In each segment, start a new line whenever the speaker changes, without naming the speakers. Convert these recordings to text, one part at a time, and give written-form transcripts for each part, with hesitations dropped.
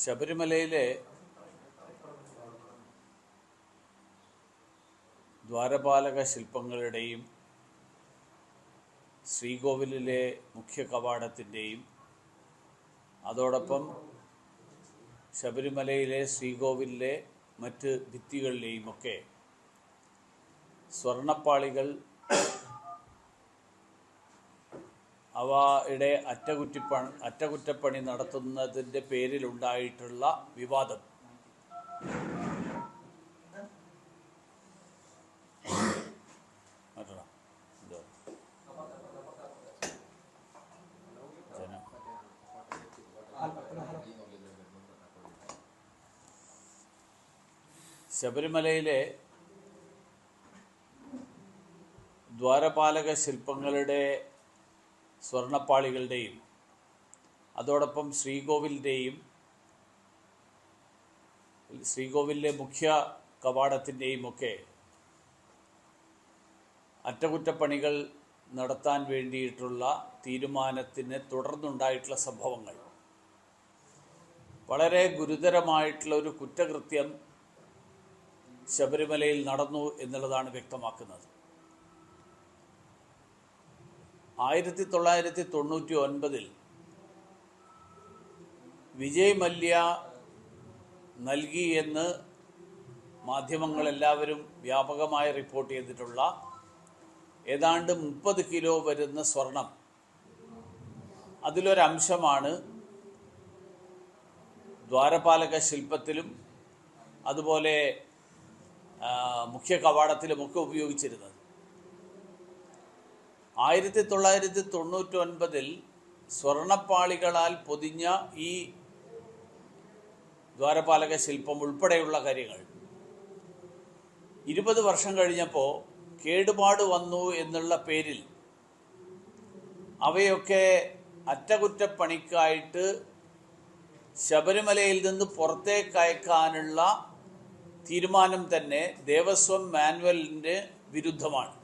ശബരിമലയിലെ ദ്വാരപാലക ശില്പങ്ങളുടെയും ശ്രീകോവിലിലെ മുഖ്യ കവാടത്തിൻ്റെയും അതോടൊപ്പം ശബരിമലയിലെ ശ്രീകോവിലിലെ മറ്റ് ഭിത്തികളിലെയുമൊക്കെ സ്വർണ്ണപ്പാളികൾ അവയുടെ അറ്റകുറ്റപ്പണി നടത്തുന്നതിൻ്റെ പേരിലുണ്ടായിട്ടുള്ള വിവാദം ശബരിമലയിലെ ദ്വാരപാലക ശില്പങ്ങളുടെ സ്വർണ്ണപ്പാളികളുടെയും അതോടൊപ്പം ശ്രീകോവിലിലെ മുഖ്യ കവാടത്തിൻ്റെയും ഒക്കെ അറ്റകുറ്റപ്പണികൾ നടത്താൻ വേണ്ടിയിട്ടുള്ള തീരുമാനത്തിന് തുടർന്നുണ്ടായിട്ടുള്ള സംഭവങ്ങൾ വളരെ ഗുരുതരമായിട്ടുള്ള ഒരു കുറ്റകൃത്യം ശബരിമലയിൽ നടന്നു എന്നുള്ളതാണ് വ്യക്തമാക്കുന്നത്. 1999 വിജയ് മല്യ നൽകി എന്ന് മാധ്യമങ്ങളെല്ലാവരും വ്യാപകമായി റിപ്പോർട്ട് ചെയ്തിട്ടുള്ള ഏതാണ്ട് 30 കിലോ വരുന്ന സ്വർണം, അതിലൊരംശമാണ് ദ്വാരപാലക ശില്പത്തിലും അതുപോലെ മുഖ്യ കവാടത്തിലുമൊക്കെ ഉപയോഗിച്ചിരുന്നത്. 1999 സ്വർണ്ണപ്പാളികളാൽ പൊതിഞ്ഞ ഈ ദ്വാരപാലക ശില്പം ഉൾപ്പെടെയുള്ള കാര്യങ്ങൾ 20 വർഷം കഴിഞ്ഞപ്പോൾ കേടുപാട് വന്നു എന്നുള്ള പേരിൽ അവയൊക്കെ അറ്റകുറ്റപ്പണിക്കായിട്ട് ശബരിമലയിൽ നിന്ന് പുറത്തേക്ക് അയക്കാനുള്ള തീരുമാനം തന്നെ ദേവസ്വം മാനുവലിൻ്റെ വിരുദ്ധമാണ്.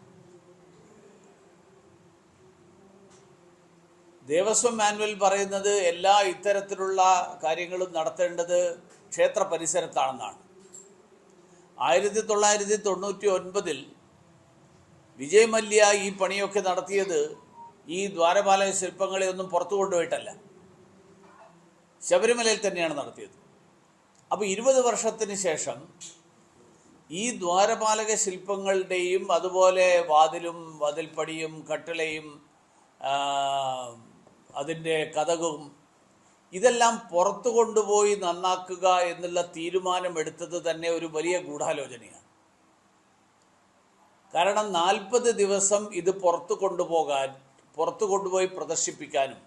ദേവസ്വം മാനുവൽ പറയുന്നത് എല്ലാ ഇത്തരത്തിലുള്ള കാര്യങ്ങളും നടത്തേണ്ടത് ക്ഷേത്ര പരിസരത്താണെന്നാണ്. 1999 വിജയ് മല്യ ഈ പണിയൊക്കെ നടത്തിയത് ഈ ദ്വാരപാലക ശില്പങ്ങളെ ഒന്നും പുറത്തു കൊണ്ടുപോയിട്ടല്ല, ശബരിമലയിൽ തന്നെയാണ് നടത്തിയത്. അപ്പോൾ 20 വർഷത്തിന് ശേഷം ഈ ദ്വാരപാലക ശില്പങ്ങളുടെയും അതുപോലെ വാതിലും വാതിൽപ്പടിയും കട്ടിളയും അതിൻ്റെ കതകും ഇതെല്ലാം പുറത്തു കൊണ്ടുപോയി നന്നാക്കുക എന്നുള്ള തീരുമാനമെടുത്തത് തന്നെ ഒരു വലിയ ഗൂഢാലോചനയാണ്. കാരണം 40 ദിവസം ഇത് പുറത്തു കൊണ്ടുപോയി പ്രദർശിപ്പിക്കാനും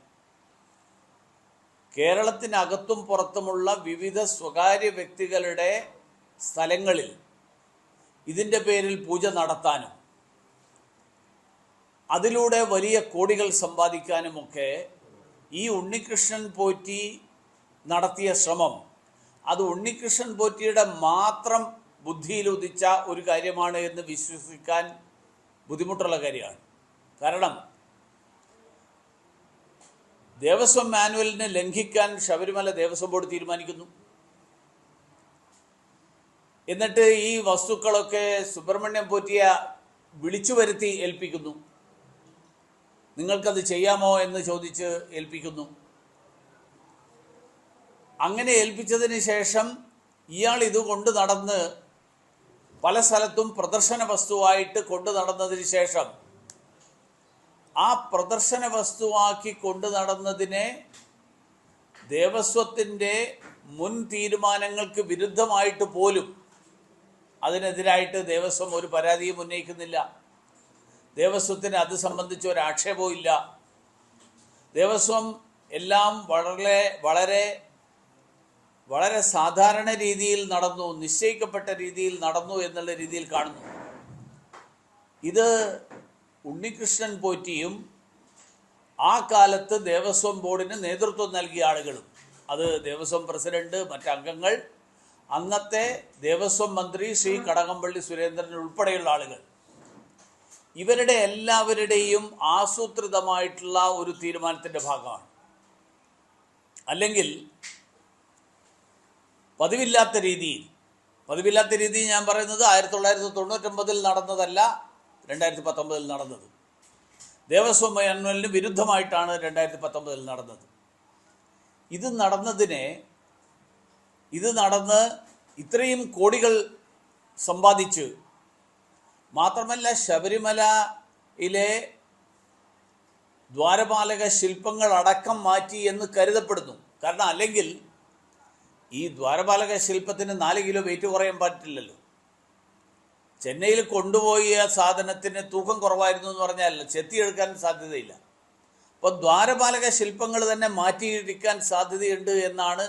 കേരളത്തിനകത്തും പുറത്തുമുള്ള വിവിധ സ്വകാര്യ വ്യക്തികളുടെ സ്ഥലങ്ങളിൽ ഇതിൻ്റെ പേരിൽ പൂജ നടത്താനും അതിലൂടെ വലിയ കോടികൾ സമ്പാദിക്കാനുമൊക്കെ ഈ ഉണ്ണികൃഷ്ണൻ പോറ്റി നടത്തിയ ശ്രമം, അത് ഉണ്ണികൃഷ്ണൻ പോറ്റിയുടെ മാത്രം ബുദ്ധിയിലുദിച്ച ഒരു കാര്യമാണ് എന്ന് വിശ്വസിക്കാൻ ബുദ്ധിമുട്ടുള്ള കാര്യമാണ്. കാരണം ദേവസ്വം മാനുവലിനെ ലംഘിക്കാൻ ശബരിമല ദേവസ്വം ബോർഡ് തീരുമാനിക്കുന്നു. എന്നിട്ട് ഈ വസ്തുക്കളൊക്കെ സുബ്രഹ്മണ്യം പോറ്റിയെ വിളിച്ചു വരുത്തി ഏൽപ്പിക്കുന്നു. നിങ്ങൾക്കത് ചെയ്യാമോ എന്ന് ചോദിച്ച് ഏൽപ്പിക്കുന്നു. അങ്ങനെ ഏൽപ്പിച്ചതിന് ശേഷം ഇയാൾ ഇത് കൊണ്ട് നടന്ന് പല സ്ഥലത്തും പ്രദർശന വസ്തുവായിട്ട് കൊണ്ടു നടന്നതിന് ശേഷം ആ പ്രദർശന വസ്തുവാക്കി കൊണ്ടു നടന്നതിനെ ദേവസ്വത്തിൻ്റെ മുൻ തീരുമാനങ്ങൾക്ക് വിരുദ്ധമായിട്ട് പോലും അതിനെതിരായിട്ട് ദേവസ്വം ഒരു പരാതിയും ഉന്നയിക്കുന്നില്ല. ദേവസ്വത്തിന് അത് സംബന്ധിച്ച് ഒരു ആക്ഷേപവും ഇല്ല. ദേവസ്വം എല്ലാം വളരെ സാധാരണ രീതിയിൽ നടന്നു, നിശ്ചയിക്കപ്പെട്ട രീതിയിൽ നടന്നു എന്നുള്ള രീതിയിൽ കാണുന്നു. ഇത് ഉണ്ണികൃഷ്ണൻ പോറ്റിയും ആ കാലത്ത് ദേവസ്വം ബോർഡിന് നേതൃത്വം നൽകിയ ആളുകളും, അത് ദേവസ്വം പ്രസിഡന്റ്, മറ്റംഗങ്ങൾ, അന്നത്തെ ദേവസ്വം മന്ത്രി ശ്രീ കടകംപള്ളി സുരേന്ദ്രൻ ഉൾപ്പെടെയുള്ള ആളുകൾ, ഇവരുടെ എല്ലാവരുടെയും ആസൂത്രിതമായിട്ടുള്ള ഒരു തീരുമാനത്തിൻ്റെ ഭാഗമാണ്. അല്ലെങ്കിൽ പതിവില്ലാത്ത രീതിയിൽ ഞാൻ പറയുന്നത് 1999 നടന്നതല്ല, 2019 നടന്നത്. ദേവസ്വം മാനുവലിന് വിരുദ്ധമായിട്ടാണ് 2019 നടന്നത്. ഇത് നടന്ന് ഇത്രയും കോടികൾ സമ്പാദിച്ച്, മാത്രമല്ല ശബരിമലയിലെ ദ്വാരപാലക ശില്പങ്ങൾ അടക്കം മാറ്റി എന്ന് കരുതപ്പെടുന്നു. കാരണം അല്ലെങ്കിൽ ഈ ദ്വാരപാലക ശില്പത്തിന് 4 കിലോ വെയിറ്റ് കുറയാൻ പറ്റില്ലല്ലോ. ചെന്നൈയിൽ കൊണ്ടുപോയ സാധനത്തിന് തൂക്കം കുറവായിരുന്നു എന്ന് പറഞ്ഞാൽ ചെത്തിയെടുക്കാൻ സാധ്യതയില്ല. അപ്പോൾ ദ്വാരപാലക ശില്പങ്ങൾ തന്നെ മാറ്റിയിരിക്കാൻ സാധ്യതയുണ്ട് എന്നാണ്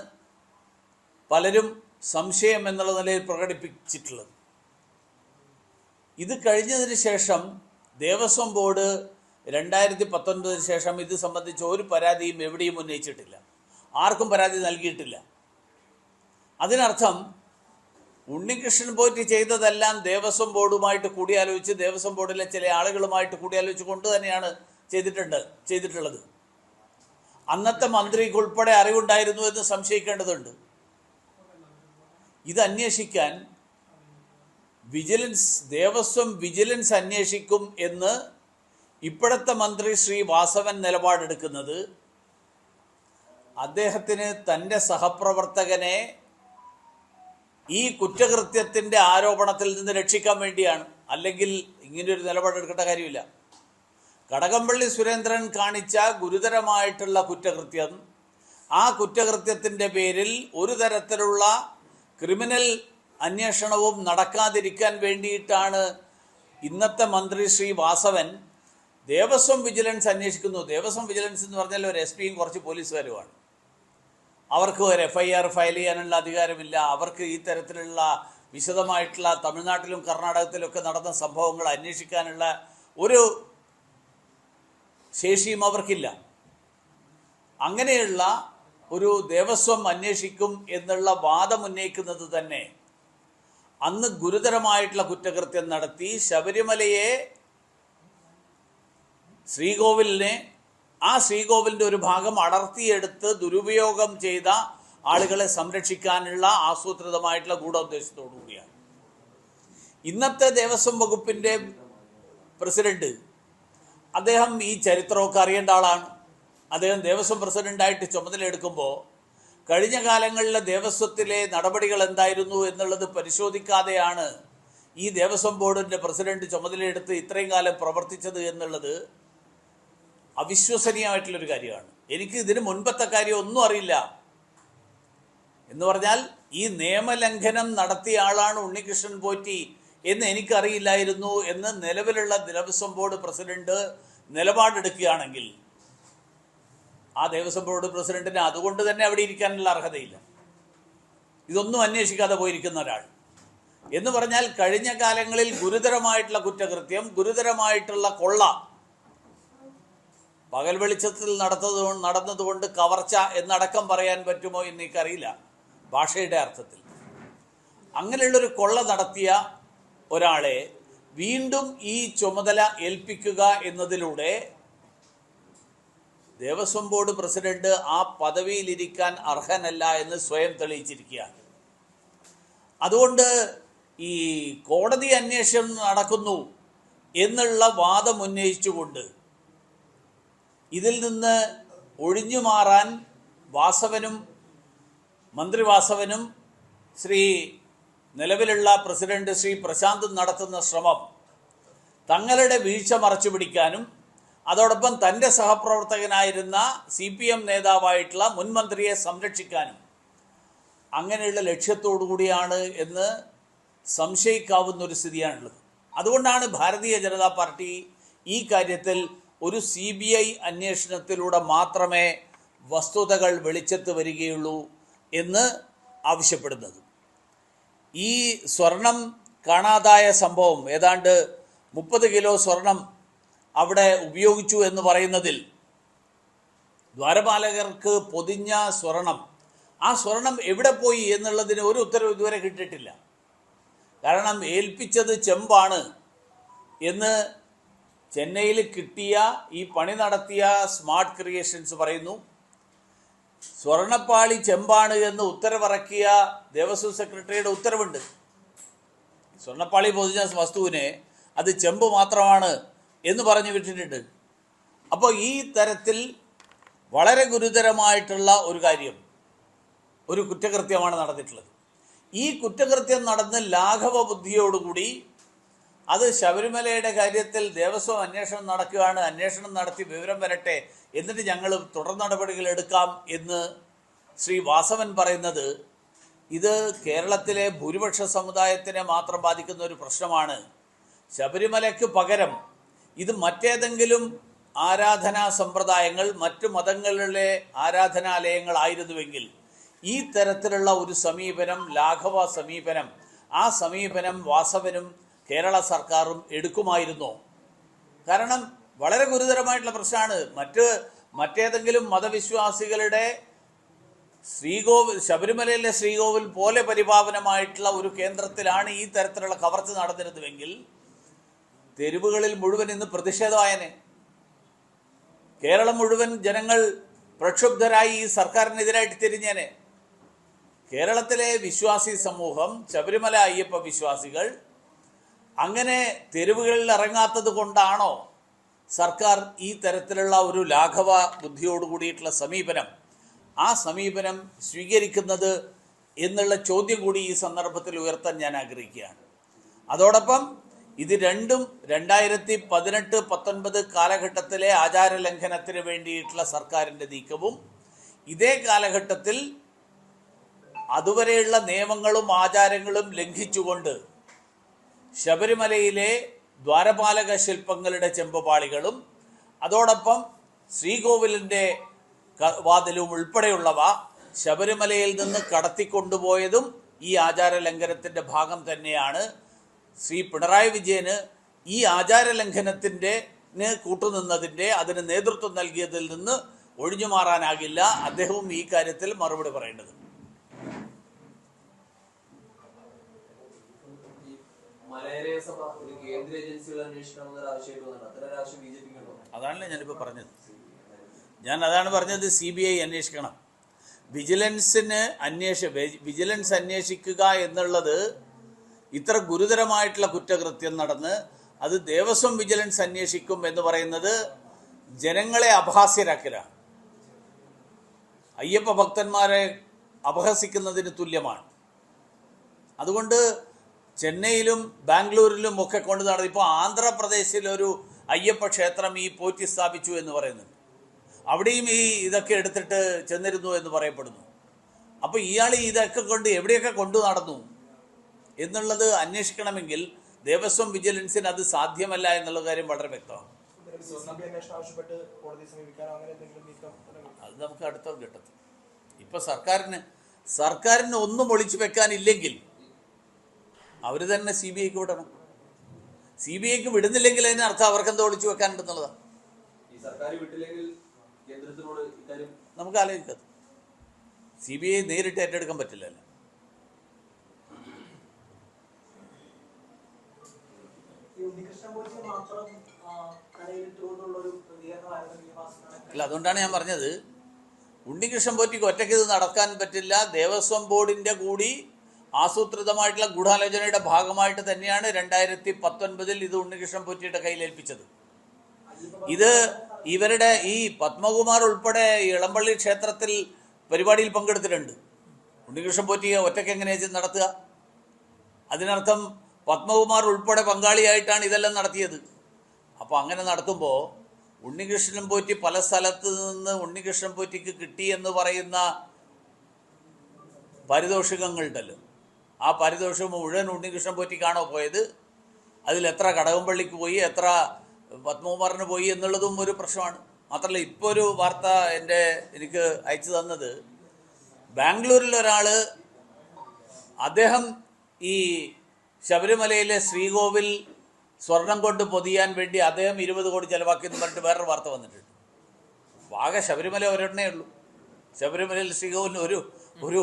പലരും സംശയം എന്നുള്ള നിലയിൽ പ്രകടിപ്പിച്ചിട്ടുള്ളത്. ഇത് കഴിഞ്ഞതിന് ശേഷം ദേവസ്വം ബോർഡ് 2019 ശേഷം ഇത് സംബന്ധിച്ച് ഒരു പരാതിയും എവിടെയും ഉന്നയിച്ചിട്ടില്ല, ആർക്കും പരാതി നൽകിയിട്ടില്ല. അതിനർത്ഥം ഉണ്ണികൃഷ്ണൻ പോറ്റി ചെയ്തതെല്ലാം ദേവസ്വം ബോർഡുമായിട്ട് കൂടിയാലോചിച്ച്, ദേവസ്വം ബോർഡിലെ ചില ആളുകളുമായിട്ട് കൂടിയാലോചിച്ച് കൊണ്ട് തന്നെയാണ് ചെയ്തിട്ടുള്ളത്. അന്നത്തെ മന്ത്രിക്ക് ഉൾപ്പെടെ അറിവുണ്ടായിരുന്നു എന്ന് സംശയിക്കേണ്ടതുണ്ട്. ഇത് അന്വേഷിക്കാൻ ദേവസ്വം വിജിലൻസ് അന്വേഷിക്കും എന്ന് ഇപ്പോഴത്തെ മന്ത്രി ശ്രീ വാസവൻ നിലപാടെടുക്കുന്നത് അദ്ദേഹത്തിന് തൻ്റെ സഹപ്രവർത്തകനെ ഈ കുറ്റകൃത്യത്തിൻ്റെ ആരോപണത്തിൽ നിന്ന് രക്ഷിക്കാൻ വേണ്ടിയാണ്. അല്ലെങ്കിൽ ഇങ്ങനെയൊരു നിലപാടെടുക്കേണ്ട കാര്യമില്ല. കടകംപള്ളി സുരേന്ദ്രൻ കാണിച്ച ഗുരുതരമായിട്ടുള്ള കുറ്റകൃത്യം, ആ കുറ്റകൃത്യത്തിൻ്റെ പേരിൽ ഒരു തരത്തിലുള്ള ക്രിമിനൽ അന്വേഷണവും നടക്കാതിരിക്കാൻ വേണ്ടിയിട്ടാണ് ഇന്നത്തെ മന്ത്രി ശ്രീ വാസവൻ ദേവസ്വം വിജിലൻസ് അന്വേഷിക്കുന്നു. ദേവസ്വം വിജിലൻസ് എന്ന് പറഞ്ഞാൽ ഒരു SP-യും കുറച്ച് പോലീസുകാരുമാണ്. അവർക്ക് ഒരു FIR ഫയൽ ചെയ്യാനുള്ള അധികാരമില്ല. അവർക്ക് ഈ തരത്തിലുള്ള വിശദമായിട്ടുള്ള തമിഴ്നാട്ടിലും കർണാടകത്തിലൊക്കെ നടന്ന സംഭവങ്ങൾ അന്വേഷിക്കാനുള്ള ഒരു ശേഷിയും അവർക്കില്ല. അങ്ങനെയുള്ള ഒരു ദേവസ്വം അന്വേഷിക്കും എന്നുള്ള വാദം ഉന്നയിക്കുന്നത് തന്നെ അന്ന് ഗുരുതരമായിട്ടുള്ള കുറ്റകൃത്യം നടത്തി ശബരിമലയെ ആ ശ്രീകോവിലിൻ്റെ ഒരു ഭാഗം അടർത്തിയെടുത്ത് ദുരുപയോഗം ചെയ്ത ആളുകളെ സംരക്ഷിക്കാനുള്ള ആസൂത്രിതമായിട്ടുള്ള ഗൂഢോദ്ദേശത്തോടു കൂടിയാണ്. ഇന്നത്തെ ദേവസ്വം വകുപ്പിൻ്റെ പ്രസിഡന്റ് അദ്ദേഹം ഈ ചരിത്രമൊക്കെ അറിയേണ്ട ആളാണ്. അദ്ദേഹം ദേവസ്വം പ്രസിഡന്റായിട്ട് ചുമതലയെടുക്കുമ്പോൾ കഴിഞ്ഞ കാലങ്ങളിലെ ദേവസ്വത്തിലെ നടപടികൾ എന്തായിരുന്നു എന്നുള്ളത് പരിശോധിക്കാതെയാണ് ഈ ദേവസ്വം ബോർഡിൻ്റെ പ്രസിഡന്റ് ചുമതലയെടുത്ത് ഇത്രയും കാലം പ്രവർത്തിച്ചത് എന്നുള്ളത് അവിശ്വസനീയമായിട്ടുള്ളൊരു കാര്യമാണ്. എനിക്ക് ഇതിന് മുൻപത്തെ കാര്യം ഒന്നും അറിയില്ല. എന്ന് പറഞ്ഞാൽ ഈ നിയമലംഘനം നടത്തിയ ആളാണ് ഉണ്ണികൃഷ്ണൻ പോറ്റി എന്ന് എനിക്കറിയില്ലായിരുന്നു എന്ന് നിലവിലുള്ള ദേവസ്വം ബോർഡ് പ്രസിഡന്റ് നിലപാടെടുക്കുകയാണെങ്കിൽ ആ ദേവസ്വം ബോർഡ് പ്രസിഡന്റിന് അതുകൊണ്ട് തന്നെ അവിടെ ഇരിക്കാനുള്ള അർഹതയില്ല. ഇതൊന്നും അന്വേഷിക്കാതെ പോയിരിക്കുന്ന ഒരാൾ എന്ന് പറഞ്ഞാൽ കഴിഞ്ഞ കാലങ്ങളിൽ ഗുരുതരമായിട്ടുള്ള കുറ്റകൃത്യം, ഗുരുതരമായിട്ടുള്ള കൊള്ള പകൽ വെളിച്ചത്തിൽ നടന്നതുകൊണ്ട് കവർച്ച എന്നടക്കം പറയാൻ പറ്റുമോ എന്ന് എനിക്കറിയില്ല ഭാഷയുടെ അർത്ഥത്തിൽ. അങ്ങനെയുള്ളൊരു കൊള്ള നടത്തിയ ഒരാളെ വീണ്ടും ഈ ചുമതല ഏൽപ്പിക്കുക എന്നതിലൂടെ ദേവസ്വം ബോർഡ് പ്രസിഡന്റ് ആ പദവിയിലിരിക്കാൻ അർഹനല്ല എന്ന് സ്വയം തെളിയിച്ചിരിക്കുകയാണ്. അതുകൊണ്ട് ഈ കോടതി അന്വേഷണം നടക്കുന്നു എന്നുള്ള വാദം ഉന്നയിച്ചുകൊണ്ട് ഇതിൽ നിന്ന് ഒഴിഞ്ഞു മാറാൻ മന്ത്രി വാസവനും നിലവിലുള്ള പ്രസിഡന്റ് ശ്രീ പ്രശാന്തും നടത്തുന്ന ശ്രമം തങ്ങളുടെ വീഴ്ച മറച്ചു പിടിക്കാനും അതോടൊപ്പം തൻ്റെ സഹപ്രവർത്തകനായിരുന്ന CPM നേതാവായിട്ടുള്ള മുൻ മന്ത്രിയെ സംരക്ഷിക്കാനും അങ്ങനെയുള്ള ലക്ഷ്യത്തോടു കൂടിയാണ് എന്ന് സംശയിക്കാവുന്ന ഒരു സ്ഥിതിയാണുള്ളത്. അതുകൊണ്ടാണ് ഭാരതീയ ജനതാ പാർട്ടി ഈ കാര്യത്തിൽ ഒരു CBI അന്വേഷണത്തിലൂടെ മാത്രമേ വസ്തുതകൾ വെളിച്ചത്ത് വരികയുള്ളൂ എന്ന് ആവശ്യപ്പെടുന്നത്. ഈ സ്വർണം കാണാതായ സംഭവം, ഏതാണ്ട് 30 കിലോ സ്വർണം അവിടെ ഉപയോഗിച്ചു എന്ന് പറയുന്നതിൽ ദ്വാരപാലകർക്ക് പൊതിഞ്ഞ സ്വർണം, ആ സ്വർണം എവിടെ പോയി എന്നുള്ളതിന് ഒരു ഉത്തരവ് ഇതുവരെ കിട്ടിയിട്ടില്ല. കാരണം ഏൽപ്പിച്ചത് ചെമ്പാണ് എന്ന് ചെന്നൈയിൽ കിട്ടിയ ഈ പണി നടത്തിയ സ്മാർട്ട് ക്രിയേഷൻസ് പറയുന്നു. സ്വർണപ്പാളി ചെമ്പാണ് എന്ന് ഉത്തരവിറക്കിയ ദേവസ്വം സെക്രട്ടറിയുടെ ഉത്തരവുണ്ട്. സ്വർണപ്പാളി പൊതിഞ്ഞ വസ്തുവിനെ അത് ചെമ്പ് മാത്രമാണ് എന്ന് പറഞ്ഞു വിട്ടിട്ടുണ്ട്. അപ്പോൾ ഈ തരത്തിൽ വളരെ ഗുരുതരമായിട്ടുള്ള ഒരു കാര്യം, ഒരു കുറ്റകൃത്യമാണ് നടന്നിട്ടുള്ളത്. ഈ കുറ്റകൃത്യം നടന്ന് ലാഘവ ബുദ്ധിയോടുകൂടി അത് ശബരിമലയുടെ കാര്യത്തിൽ ദേവസ്വം അന്വേഷണം നടക്കുകയാണ്, അന്വേഷണം നടത്തി വിവരം വരട്ടെ, എന്നിട്ട് ഞങ്ങൾ തുടർ നടപടികൾ എടുക്കാം എന്ന് ശ്രീ വാസവൻ പറയുന്നത് ഇത് കേരളത്തിലെ ഭൂരിപക്ഷ സമുദായത്തിനെ മാത്രം ബാധിക്കുന്ന ഒരു പ്രശ്നമാണ്. ശബരിമലയ്ക്ക് പകരം ഇത് മറ്റേതെങ്കിലും ആരാധനാ സമ്പ്രദായങ്ങൾ, മറ്റു മതങ്ങളിലെ ആരാധനാലയങ്ങളായിരുന്നുവെങ്കിൽ ഈ തരത്തിലുള്ള ഒരു സമീപനം, ലാഘവ സമീപനം, ആ സമീപനം വാസവനും കേരള സർക്കാരും എടുക്കുമായിരുന്നു. കാരണം വളരെ ഗുരുതരമായിട്ടുള്ള പ്രശ്നമാണ്. മറ്റേതെങ്കിലും മതവിശ്വാസികളുടെ ശബരിമലയിലെ ശ്രീകോവിൽ പോലെ പരിപാവനമായിട്ടുള്ള ഒരു കേന്ദ്രത്തിലാണ് ഈ തരത്തിലുള്ള കവർച്ച നടന്നിരുന്നുവെങ്കിൽ തെരുവുകളിൽ മുഴുവൻ ഇന്ന് പ്രതിഷേധമായനെ. കേരളം മുഴുവൻ ജനങ്ങൾ പ്രക്ഷുബ്ധരായി ഈ സർക്കാരിനെതിരായിട്ട് തിരിഞ്ഞേനെ. കേരളത്തിലെ വിശ്വാസി സമൂഹം, ശബരിമല അയ്യപ്പ വിശ്വാസികൾ അങ്ങനെ തെരുവുകളിൽ ഇറങ്ങാത്തത് കൊണ്ടാണോ സർക്കാർ ഈ തരത്തിലുള്ള ഒരു ലാഘവ ബുദ്ധിയോടുകൂടിയിട്ടുള്ള സമീപനം, ആ സമീപനം സ്വീകരിക്കുന്നത് എന്നുള്ള ചോദ്യം കൂടി ഈ സന്ദർഭത്തിൽ ഉയർത്താൻ ഞാൻ ആഗ്രഹിക്കുകയാണ്. അതോടൊപ്പം ഇത് രണ്ടും 2018-19 കാലഘട്ടത്തിലെ ആചാരലംഘനത്തിന് വേണ്ടിയിട്ടുള്ള സർക്കാരിൻ്റെ നീക്കവും, ഇതേ കാലഘട്ടത്തിൽ അതുവരെയുള്ള നിയമങ്ങളും ആചാരങ്ങളും ലംഘിച്ചുകൊണ്ട് ശബരിമലയിലെ ദ്വാരപാലക ശില്പങ്ങളുടെ ചെമ്പുപാളികളും അതോടൊപ്പം ശ്രീകോവിലിൻ്റെ വാതിലും ഉൾപ്പെടെയുള്ളവ ശബരിമലയിൽ നിന്ന് കടത്തിക്കൊണ്ടുപോയതും ഈ ആചാരലംഘനത്തിൻ്റെ ഭാഗം തന്നെയാണ്. ശ്രീ പിണറായി വിജയന് ഈ ആചാരലംഘനത്തിൻ്റെ കൂട്ടുനിന്നതിൻ്റെ, അതിന് നേതൃത്വം നൽകിയതിൽ നിന്ന് ഒഴിഞ്ഞു മാറാനാകില്ല. അദ്ദേഹവും ഈ കാര്യത്തിൽ മറുപടി പറയേണ്ടത്. അതാണല്ലേ ഞാനിപ്പോൾ പറഞ്ഞത്. അതാണ് പറഞ്ഞത്, CBI അന്വേഷിക്കണം. വിജിലൻസ് അന്വേഷിക്കുക എന്നുള്ളത് ഇത്ര ഗുരുതരമായിട്ടുള്ള കുറ്റകൃത്യം നടന്ന് അത് ദേവസ്വം വിജിലൻസ് അന്വേഷിക്കും എന്ന് പറയുന്നത് ജനങ്ങളെ അപഹാസ്യരാക്കലാണ്, അയ്യപ്പ ഭക്തന്മാരെ അപഹസിക്കുന്നതിന് തുല്യമാണ്. അതുകൊണ്ട് ചെന്നൈയിലും ബാംഗ്ലൂരിലും ഒക്കെ കൊണ്ട് നടന്നു. ഇപ്പോൾ ആന്ധ്രാപ്രദേശിലൊരു അയ്യപ്പ ക്ഷേത്രം ഈ പോറ്റി സ്ഥാപിച്ചു എന്ന് പറയുന്നുണ്ട്. അവിടെയും ഇതൊക്കെ എടുത്തിട്ട് ചെന്നിരുന്നു എന്ന് പറയപ്പെടുന്നു. അപ്പോൾ ഇയാൾ ഇതൊക്കെ കൊണ്ട് എവിടെയൊക്കെ കൊണ്ടു നടന്നു എന്നുള്ളത് അന്വേഷിക്കണമെങ്കിൽ ദേവസ്വം വിജിലൻസിന് അത് സാധ്യമല്ല എന്നുള്ള കാര്യം വളരെ വ്യക്തമാണ്. അത് നമുക്ക് അടുത്ത ഘട്ടത്തിൽ. ഇപ്പൊ സർക്കാരിന് ഒന്നും ഒളിച്ചു വെക്കാനില്ലെങ്കിൽ അവർ തന്നെ CBIക്ക് വിടണം. CBIക്ക് വിടുന്നില്ലെങ്കിൽ അതിനർത്ഥം അവർക്കെന്തോ ഒളിച്ചു വെക്കാനുണ്ടെന്നുള്ളതാണ്. നമുക്ക് ആലോചിക്കാം. CBI നേരിട്ട് ഏറ്റെടുക്കാൻ പറ്റില്ലല്ലോ. അല്ല, അതുകൊണ്ടാണ് ഞാൻ പറഞ്ഞത്, ഉണ്ണികൃഷ്ണൻ പോറ്റിക്ക് ഒറ്റയ്ക്ക് ഇത് നടക്കാൻ പറ്റില്ല. ദേവസ്വം ബോർഡിന്റെ കൂടി ആസൂത്രിതമായിട്ടുള്ള ഗൂഢാലോചനയുടെ ഭാഗമായിട്ട് തന്നെയാണ് 2019 ഇത് ഉണ്ണികൃഷ്ണൻ പോറ്റിയുടെ കയ്യിലേൽപ്പിച്ചത്. ഇത് ഇവരുടെ ഈ പത്മകുമാർ ഉൾപ്പെടെ ഇളമ്പള്ളി ക്ഷേത്രത്തിൽ പരിപാടിയിൽ പങ്കെടുത്തിട്ടുണ്ട്. ഉണ്ണികൃഷ്ണൻ പോറ്റി ഒറ്റയ്ക്ക് എങ്ങനെയാ നടത്തുക? അതിനർത്ഥം പത്മകുമാർ ഉൾപ്പെടെ പങ്കാളിയായിട്ടാണ് ഇതെല്ലാം നടത്തിയത്. അപ്പോൾ അങ്ങനെ നടത്തുമ്പോൾ ഉണ്ണികൃഷ്ണൻ പോറ്റി പല സ്ഥലത്ത് നിന്ന് ഉണ്ണികൃഷ്ണൻ പോറ്റിക്ക് കിട്ടിയെന്ന് പറയുന്ന പാരിതോഷികങ്ങളുണ്ടല്ലോ, ആ പാരിതോഷികം മുഴുവൻ ഉണ്ണികൃഷ്ണൻ പോറ്റിക്കാണോ പോയത്? അതിൽ എത്ര കടകംപള്ളിക്ക് പോയി, എത്ര പത്മകുമാറിന് പോയി എന്നുള്ളതും ഒരു പ്രശ്നമാണ്. മാത്രമല്ല, ഇപ്പോൾ ഒരു വാർത്ത എനിക്ക് അയച്ചു തന്നത്, ബാംഗ്ലൂരിലൊരാൾ, അദ്ദേഹം ഈ ശബരിമലയിലെ ശ്രീകോവിൽ സ്വർണം കൊണ്ട് പൊതിയാൻ വേണ്ടി അദ്ദേഹം 20 കോടി ചെലവാക്കിയെന്ന് പറഞ്ഞിട്ട് വേറൊരു വാർത്ത വന്നിട്ടുണ്ട്. ആകെ ശബരിമല ഒരെണ്ണേ ഉള്ളൂ. ശബരിമലയിൽ ശ്രീകോവിലിന് ഒരു ഒരു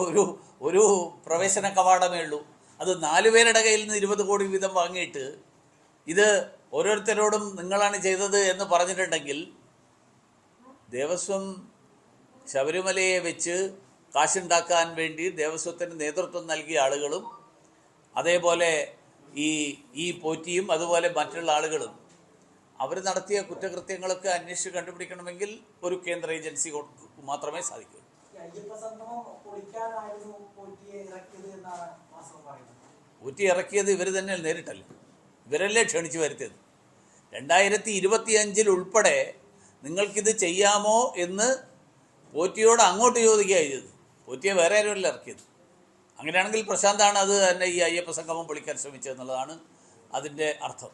ഒരു പ്രവേശന കവാടമേ ഉള്ളൂ. അത് 4 പേരുടെ കയ്യിൽ നിന്ന് 20 കോടി വീതം വാങ്ങിയിട്ട് ഇത് ഓരോരുത്തരോടും നിങ്ങളാണ് ചെയ്തത് എന്ന് പറഞ്ഞിട്ടുണ്ടെങ്കിൽ ദേവസ്വം ശബരിമലയെ വെച്ച് കാശുണ്ടാക്കാൻ വേണ്ടി ദേവസ്വത്തിന് നേതൃത്വം നൽകിയ ആളുകളും അതേപോലെ ഈ പോറ്റിയും അതുപോലെ മറ്റുള്ള ആളുകളും അവർ നടത്തിയ കുറ്റകൃത്യങ്ങളൊക്കെ അന്വേഷിച്ച് കണ്ടുപിടിക്കണമെങ്കിൽ ഒരു കേന്ദ്ര ഏജൻസി മാത്രമേ സാധിക്കൂ. പോറ്റി ഇറക്കിയത് ഇവർ തന്നെ നേരിട്ടല്ല, ഇവരല്ലേ ക്ഷണിച്ചു വരുത്തിയത്. 2025 ഉൾപ്പെടെ നിങ്ങൾക്കിത് ചെയ്യാമോ എന്ന് പോറ്റിയോട് അങ്ങോട്ട് ചോദിക്കുകയാണ് ചെയ്തത്. പോറ്റിയെ വേറെ ആരുമല്ല ഇറക്കിയത്. അങ്ങനെയാണെങ്കിൽ പ്രശാന്താണ് അത് തന്നെ ഈ അയ്യപ്പ സംഗമം പൊളിക്കാൻ ശ്രമിച്ചതെന്നുള്ളതാണ് അതിൻ്റെ അർത്ഥം.